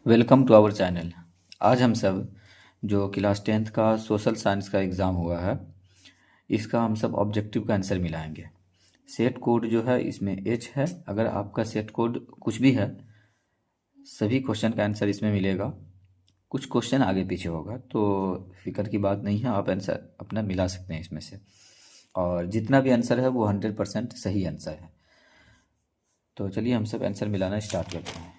Welcome to our channel. आज हम सब जो क्लास 10th का सोशल साइंस का एग्ज़ाम हुआ है, इसका हम सब ऑब्जेक्टिव का आंसर मिलाएंगे। सेट कोड जो है इसमें एच है। अगर आपका सेट कोड कुछ भी है, सभी क्वेश्चन का आंसर इसमें मिलेगा। कुछ क्वेश्चन आगे पीछे होगा तो फिक्र की बात नहीं है, आप आंसर अपना मिला सकते हैं इसमें से। और जितना भी आंसर है वो 100% सही आंसर है। तो चलिए हम सब आंसर मिलाना स्टार्ट करते हैं।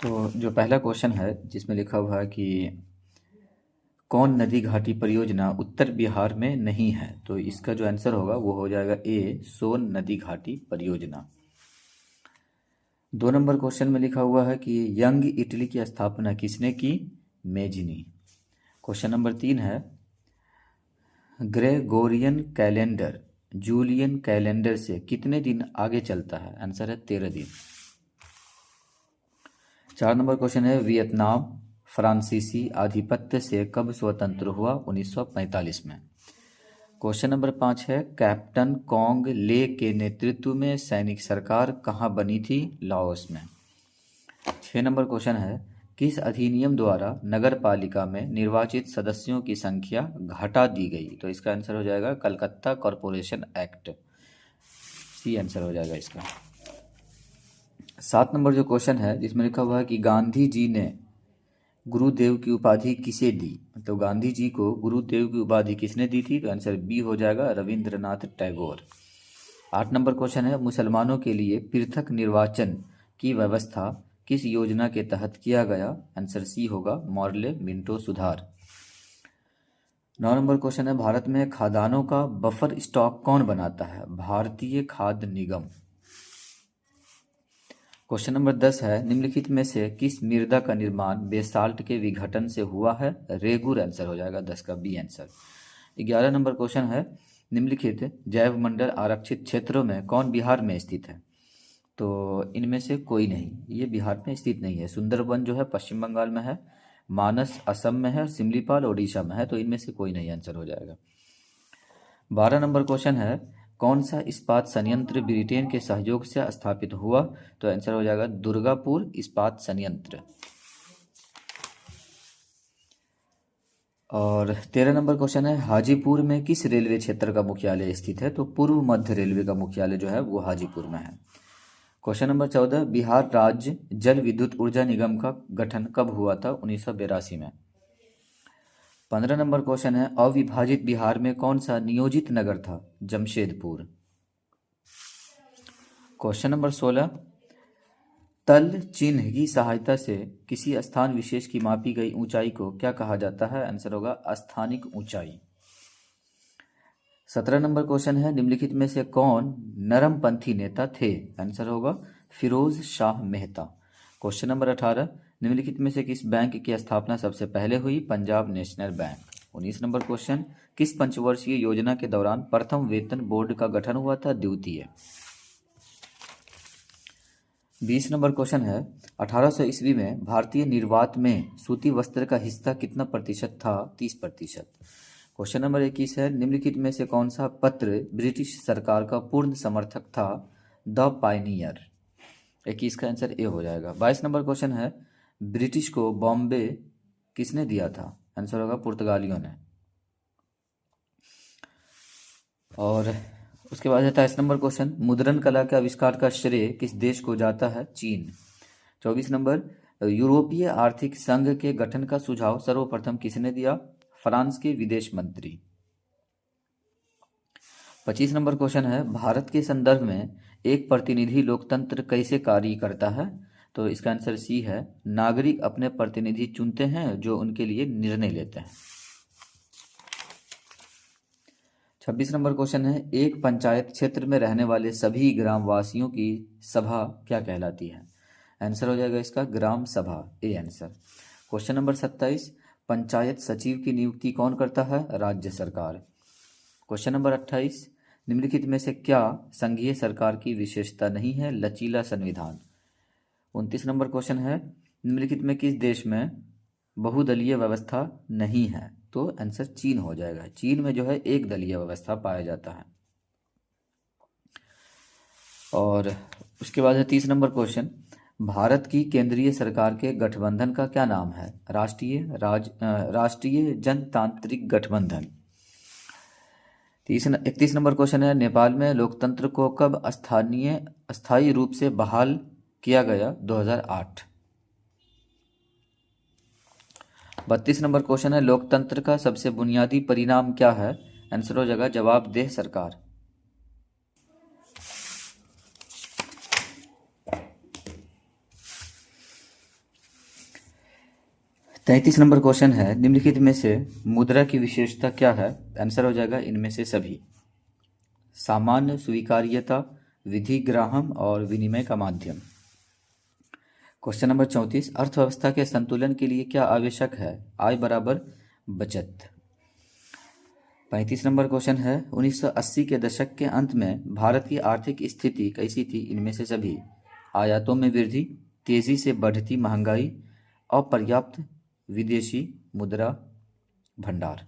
तो जो पहला क्वेश्चन है जिसमें लिखा हुआ है कि कौन नदी घाटी परियोजना उत्तर बिहार में नहीं है, तो इसका जो आंसर होगा वो हो जाएगा ए, सोन नदी घाटी परियोजना। 2 नंबर क्वेश्चन में लिखा हुआ है कि यंग इटली की स्थापना किसने की? मेजिनी। क्वेश्चन नंबर 3 है ग्रेगोरियन कैलेंडर जूलियन कैलेंडर से कितने दिन आगे चलता है? आंसर है 13 दिन। 4 नंबर क्वेश्चन है वियतनाम फ्रांसीसी आधिपत्य से कब स्वतंत्र हुआ? 1945 में। क्वेश्चन नंबर 5 है कैप्टन कॉन्ग ले के नेतृत्व में सैनिक सरकार कहाँ बनी थी? लाओस में। 6 नंबर क्वेश्चन है किस अधिनियम द्वारा नगर पालिका में निर्वाचित सदस्यों की संख्या घटा दी गई? तो इसका आंसर हो जाएगा Calcutta corporation act. C answer हो जाएगा इसका। 7 नंबर जो क्वेश्चन है जिसमें लिखा हुआ है कि गांधी जी ने गुरुदेव की उपाधि किसे दी? तो गांधी जी को गुरुदेव की उपाधि किसने दी थी? तो आंसर बी हो जाएगा रविंद्रनाथ टैगोर। 8 नंबर क्वेश्चन है मुसलमानों के लिए पृथक निर्वाचन की व्यवस्था किस योजना के तहत किया गया? आंसर सी होगा मॉर्ले मिंटो सुधार। 9 नंबर क्वेश्चन है भारत में खाद्यान्नों का बफर स्टॉक कौन बनाता है? भारतीय खाद्य निगम। क्वेश्चन नंबर 10 है निम्नलिखित में से किस मृदा का निर्माण बेसाल्ट के विघटन से हुआ है? रेगुर आंसर हो जाएगा 10 का बी आंसर। 11 नंबर क्वेश्चन है निम्नलिखित जैव मंडल आरक्षित क्षेत्रों में कौन बिहार में स्थित है? तो इनमें से कोई नहीं, ये बिहार में स्थित नहीं है। सुंदरबन जो है पश्चिम बंगाल में है, मानस असम में है और सिमलीपाल ओडिशा में है, तो इनमें से कोई नहीं आंसर हो जाएगा। 12 नंबर क्वेश्चन है कौन सा इस्पात संयंत्र ब्रिटेन के सहयोग से स्थापित हुआ? तो आंसर हो जाएगा दुर्गापुर इस्पात संयंत्र। और 13 नंबर क्वेश्चन है हाजीपुर में किस रेलवे क्षेत्र का मुख्यालय स्थित है? तो पूर्व मध्य रेलवे का मुख्यालय जो है वो हाजीपुर में है। क्वेश्चन नंबर 14 बिहार राज्य जल विद्युत ऊर्जा निगम का गठन कब हुआ था? 1982 में। 15 नंबर क्वेश्चन है अविभाजित बिहार में कौन सा नियोजित नगर था? जमशेदपुर। क्वेश्चन नंबर 16 तल चिन्ह की सहायता से किसी स्थान विशेष की मापी गई ऊंचाई को क्या कहा जाता है? आंसर होगा स्थानिक ऊंचाई। 17 नंबर क्वेश्चन है निम्नलिखित में से कौन नरमपंथी नेता थे? आंसर होगा फिरोज शाह मेहता। क्वेश्चन नंबर 18 निम्नलिखित में से किस बैंक की स्थापना सबसे पहले हुई? Punjab national bank. 19 number question किस पंचवर्षीय योजना के दौरान प्रथम वेतन बोर्ड का गठन हुआ था? द्वितीय। 20 नंबर क्वेश्चन है 1800 ईस्वी में भारतीय निर्वात में सूती वस्त्र का हिस्सा कितना प्रतिशत था? 30%। क्वेश्चन नंबर 21 है निम्नलिखित में से कौन सा पत्र ब्रिटिश सरकार का पूर्ण समर्थक था? The Pioneer. 21 का आंसर ए हो जाएगा। 22 नंबर क्वेश्चन है ब्रिटिश को बॉम्बे किसने दिया था? आंसर होगा पुर्तगालियों ने। और उसके बाद है 23 नंबर क्वेश्चन मुद्रण कला के आविष्कार का श्रेय किस देश को जाता है? चीन। 24 नंबर यूरोपीय आर्थिक संघ के गठन का सुझाव सर्वप्रथम किसने दिया? फ्रांस के विदेश मंत्री। 25 नंबर क्वेश्चन है भारत के संदर्भ में एक प्रतिनिधि लोकतंत्र कैसे कार्य करता है? तो इसका आंसर सी है नागरिक अपने प्रतिनिधि चुनते हैं जो उनके लिए निर्णय लेते हैं। 26 नंबर क्वेश्चन है एक पंचायत क्षेत्र में रहने वाले सभी ग्रामवासियों की सभा क्या कहलाती है? आंसर हो जाएगा इसका ग्राम सभा, A answer. Question number 27 panchayat सचिव की नियुक्ति कौन करता है? राज्य सरकार। क्वेश्चन नंबर 28 निम्नलिखित में से क्या संघीय सरकार की विशेषता नहीं है? लचीला संविधान। 29 नंबर क्वेश्चन है निम्नलिखित में किस देश में बहुदलीय व्यवस्था नहीं है? तो आंसर चीन हो जाएगा। चीन में जो है एक दलीय व्यवस्था पाया जाता है। और उसके बाद है 30 नंबर क्वेश्चन भारत की केंद्रीय सरकार के गठबंधन का क्या नाम है? राष्ट्रीय जनतांत्रिक गठबंधन। 31 नंबर क्वेश्चन है, नेपाल में लोकतंत्र को कब अस्थायी रूप से बहाल किया गया? 2008। 32 नंबर क्वेश्चन है, लोकतंत्र का सबसे बुनियादी परिणाम क्या है? आंसर हो जाएगा जवाबदेह सरकार। 33 नंबर क्वेश्चन है, निम्नलिखित में से मुद्रा की विशेषता क्या है? आंसर हो जाएगा इनमें से सभी। सामान्य, स्वीकार्यता, विधिग्राहम और विनिमय का माध्यम। क्वेश्चन नंबर 34, अर्थव्यवस्था के संतुलन के लिए क्या आवश्यक है? आय बराबर बचत। 35 नंबर क्वेश्चन है, 1980 के दशक के अंत में भारत की आर्थिक स्थिति कैसी थी? इनमें से सभी। आयातों में वृद्धि, तेजी से बढ़ती महंगाई, अपर्याप्त विदेशी मुद्रा भंडार।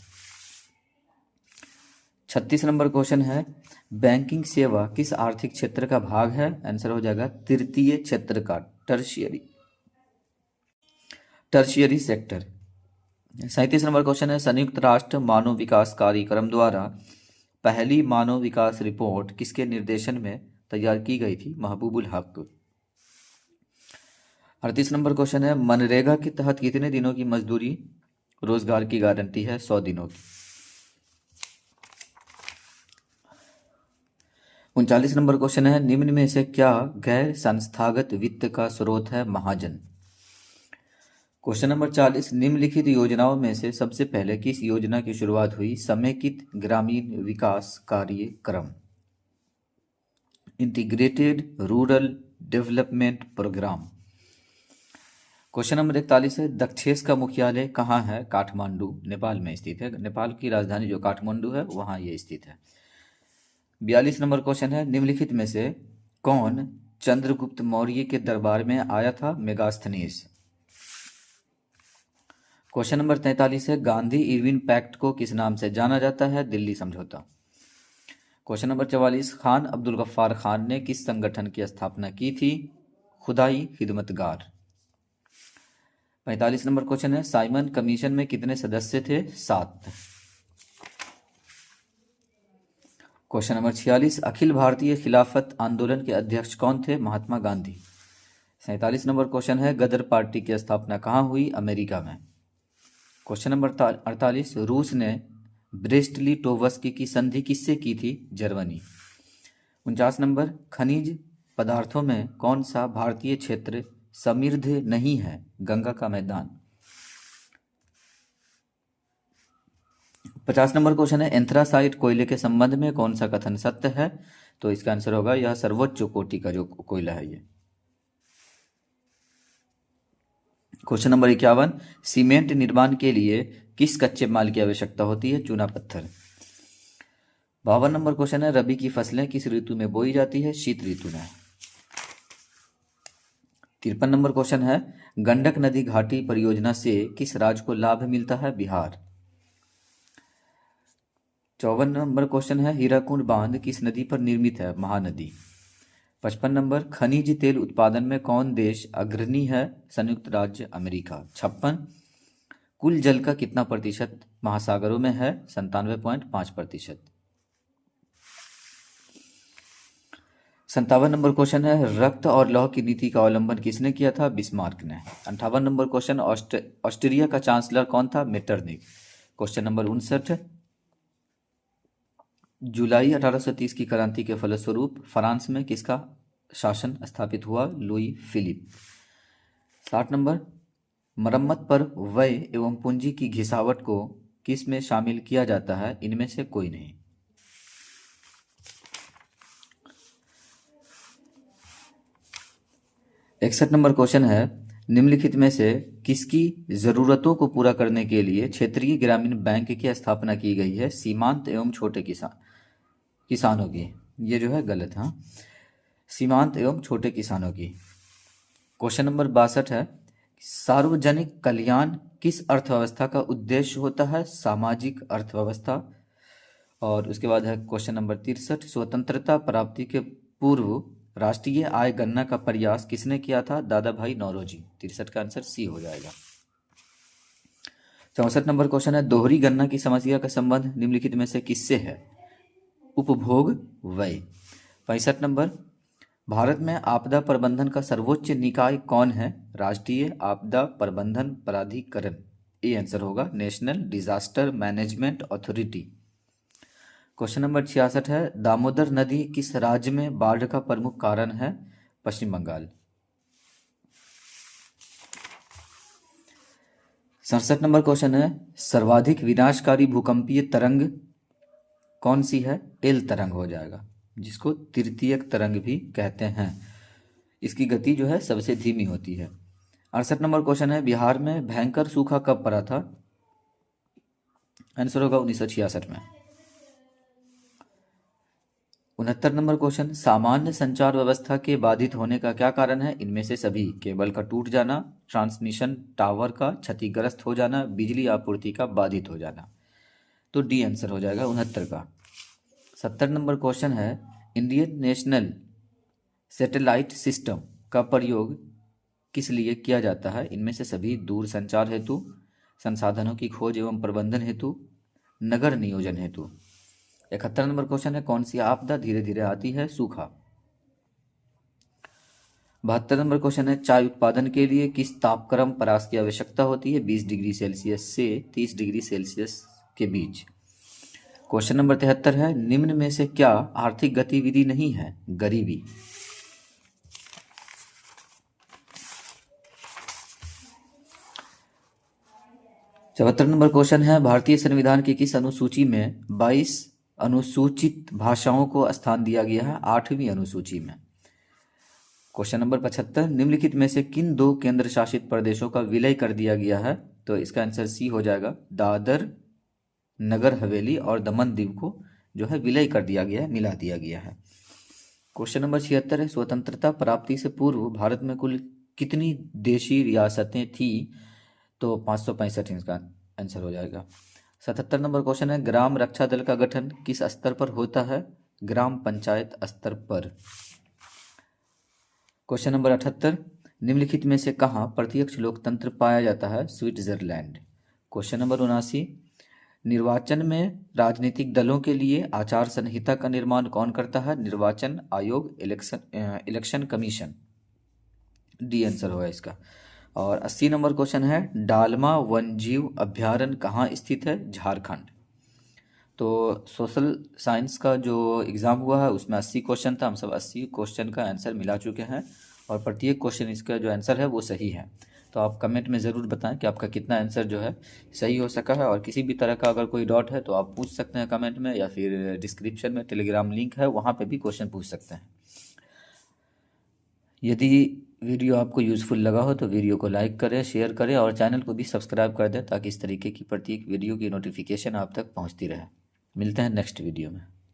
36 नंबर क्वेश्चन है, बैंकिंग सेवा किस आर्थिक क्षेत्र का भाग है? आंसर हो जाएगा तृतीय क्षेत्र का, टर्शियरी सेक्टर। 37 नंबर क्वेश्चन है, संयुक्त राष्ट्र मानव विकास कार्यक्रम द्वारा पहली मानव विकास रिपोर्ट किसके निर्देशन में तैयार की गई थी? महबूबुल हक। 38 नंबर क्वेश्चन है, मनरेगा के तहत कितने दिनों की मजदूरी रोजगार की गारंटी है? 100 दिनों की। 39 नंबर क्वेश्चन है, निम्न में से क्या गैर संस्थागत वित्त का स्रोत है? महाजन। क्वेश्चन नंबर 40, निम्नलिखित योजनाओं में से सबसे पहले किस योजना की शुरुआत हुई? समेकित ग्रामीण विकास कार्यक्रम, integrated rural development programme. Question number 41 है, दक्षेस का मुख्यालय कहाँ है? काठमांडू, नेपाल में स्थित है। नेपाल की राजधानी जो काठमांडू है वहाँ ये स्थित है। 42 नंबर क्वेश्चन है, निम्नलिखित में से कौन चंद्रगुप्त मौर्य के दरबार में आया था? मेगास्थनीज। क्वेश्चन नंबर 43 है, गांधी इरविन पैक्ट को किस नाम से जाना जाता है? दिल्ली समझौता। क्वेश्चन नंबर 44, खान अब्दुल गफ्फार खान ने किस संगठन की स्थापना की थी? खुदाई खिदमतगार। 45 नंबर क्वेश्चन है, साइमन कमीशन में कितने सदस्य थे? 7। क्वेश्चन नंबर 46, अखिल भारतीय खिलाफत आंदोलन के अध्यक्ष कौन थे? महात्मा गांधी। 47 नंबर क्वेश्चन है, गदर पार्टी की स्थापना कहाँ हुई? अमेरिका में। क्वेश्चन नंबर 48, रूस ने ब्रेस्ट लिटोवस्की की संधि किससे की थी? जर्मनी। 49 नंबर, खनिज पदार्थों में कौन सा भारतीय क्षेत्र समृद्ध नहीं है? गंगा का मैदान। 50 नंबर क्वेश्चन है, एंथ्रासाइट कोयले के संबंध में कौन सा कथन सत्य है? तो इसका आंसर होगा यह सर्वोच्च कोटि का जो कोयला है ये। क्वेश्चन नंबर 51, सीमेंट निर्माण के लिए किस कच्चे माल की आवश्यकता होती है? चूना पत्थर। 52 नंबर क्वेश्चन है, रबी की फसलें किस ऋतु में बोई जाती है? शीत ऋतु में। 53 नंबर क्वेश्चन है, गंडक नदी घाटी परियोजना से किस राज्य को लाभ मिलता है? बिहार। 54 नंबर क्वेश्चन है, हीराकुंड बांध किस नदी पर निर्मित है? महानदी। 55 नंबर, खनिज तेल उत्पादन में कौन देश अग्रणी है? संयुक्त राज्य अमेरिका। 56, कुल जल का कितना प्रतिशत महासागरों में है? 97.5%। 57 नंबर क्वेश्चन है, रक्त और लौह की नीति का अवलंबन किसने किया था? बिस्मार्क ने। 58 नंबर क्वेश्चन, ऑस्ट्रिया का चांसलर कौन था? मेटरनिख। क्वेश्चन नंबर 59, जुलाई 1830 की क्रांति के फलस्वरूप फ्रांस में किसका शासन स्थापित हुआ? Louis Philippe. 60 नंबर, मरम्मत पर व्यय एवं पूंजी की घिसावट को किस में शामिल किया जाता है? इनमें से कोई नहीं। 61 नंबर क्वेश्चन है, निम्नलिखित में से किसकी जरूरतों को पूरा करने के लिए क्षेत्रीय ग्रामीण बैंक की स्थापना की गई है? सीमांत एवं छोटे किसानों की। ये जो है गलत, हाँ, सीमांत एवं छोटे किसानों की। क्वेश्चन नंबर 62 है, सार्वजनिक कल्याण किस अर्थव्यवस्था का उद्देश्य होता है? सामाजिक अर्थव्यवस्था। और उसके बाद है क्वेश्चन नंबर 63, स्वतंत्रता प्राप्ति के पूर्व राष्ट्रीय आय गणना का प्रयास किसने किया था? दादा भाई नौरोजी। 63 का आंसर सी हो जाएगा। 64 नंबर क्वेश्चन है, दोहरी गणना की समस्या का संबंध निम्नलिखित में से किससे है? उपभोग व्यय। 65 नंबर, भारत में आपदा प्रबंधन का सर्वोच्च निकाय कौन है? राष्ट्रीय आपदा प्रबंधन प्राधिकरण। ये आंसर होगा national disaster management authority. Question number 66 है, दामोदर नदी किस राज्य में बाढ़ का प्रमुख कारण है? पश्चिम बंगाल। 67 नंबर क्वेश्चन है, सर्वाधिक विनाशकारी भूकंपीय तरंग कौन सी है? एल तरंग हो जाएगा, जिसको तृतीयक तरंग भी कहते हैं। इसकी गति जो है सबसे धीमी होती है। 68 नंबर क्वेश्चन है, बिहार में भयंकर सूखा कब पड़ा था? आंसर होगा 1966 में। 69 नंबर क्वेश्चन, सामान्य संचार व्यवस्था के बाधित होने का क्या कारण है? इनमें से सभी, केबल का टूट जाना, ट्रांसमिशन टावर का क्षतिग्रस्त हो जाना, बिजली आपूर्ति का बाधित हो जाना। तो डी आंसर हो जाएगा 69 का। 70 नंबर क्वेश्चन है, इंडियन नेशनल सैटेलाइट सिस्टम का प्रयोग किस लिए किया जाता है? इनमें से सभी, दूर संचार हेतु, संसाधनों की खोज एवं प्रबंधन हेतु, नगर नियोजन हेतु। 71 नंबर क्वेश्चन है, कौन सी आपदा धीरे धीरे आती है? सूखा। 72 नंबर क्वेश्चन है, चाय उत्पादन के लिए किस तापक्रम परास की आवश्यकता होती है? 20 डिग्री सेल्सियस से 30 डिग्री सेल्सियस के बीच। क्वेश्चन नंबर 73 है, निम्न में से क्या आर्थिक गतिविधि नहीं है? गरीबी। 74 नंबर क्वेश्चन है, भारतीय संविधान की किस अनुसूची में 22 अनुसूचित भाषाओं को स्थान दिया गया है? 8वीं अनुसूची में। क्वेश्चन नंबर 75, निम्नलिखित में से किन दो केंद्र शासित प्रदेशों का विलय कर दिया गया है? तो इसका आंसर सी हो जाएगा, दादर नगर हवेली और दमन दीव को जो है विलय कर दिया गया है, मिला दिया गया है। क्वेश्चन नंबर 76 है, स्वतंत्रता प्राप्ति से पूर्व भारत में कुल कितनी देशी रियासतें थी? तो 565 इसका आंसर हो जाएगा। 77 नंबर क्वेश्चन है, ग्राम रक्षा दल का गठन किस स्तर पर होता है? ग्राम पंचायत स्तर पर। क्वेश्चन नंबर 78, निम्नलिखित में से कहाँ प्रत्यक्ष लोकतंत्र पाया जाता है? स्विट्जरलैंड। क्वेश्चन नंबर 79, निर्वाचन में राजनीतिक दलों के लिए आचार संहिता का निर्माण कौन करता है? निर्वाचन आयोग, इलेक्शन कमीशन। डी आंसर होगा इसका। और 80 नंबर क्वेश्चन है, डालमा वन्यजीव अभ्यारण्य कहाँ स्थित है? झारखंड। तो सोशल साइंस का जो एग्ज़ाम हुआ है उसमें 80 क्वेश्चन था, हम सब 80 क्वेश्चन का आंसर मिला चुके हैं और प्रत्येक क्वेश्चन इसका जो आंसर है वो सही है। तो आप कमेंट में ज़रूर बताएं कि आपका कितना आंसर जो है सही हो सका है, और किसी भी तरह का अगर कोई डाउट है तो आप पूछ सकते हैं कमेंट में, या फिर डिस्क्रिप्शन में टेलीग्राम लिंक है वहाँ पे भी क्वेश्चन पूछ सकते हैं। यदि वीडियो आपको यूज़फुल लगा हो तो वीडियो को लाइक करें, शेयर करें और चैनल को भी सब्सक्राइब कर दें ताकि इस तरीके की प्रत्येक वीडियो की नोटिफिकेशन आप तक पहुंचती रहे। मिलते हैं नेक्स्ट वीडियो में।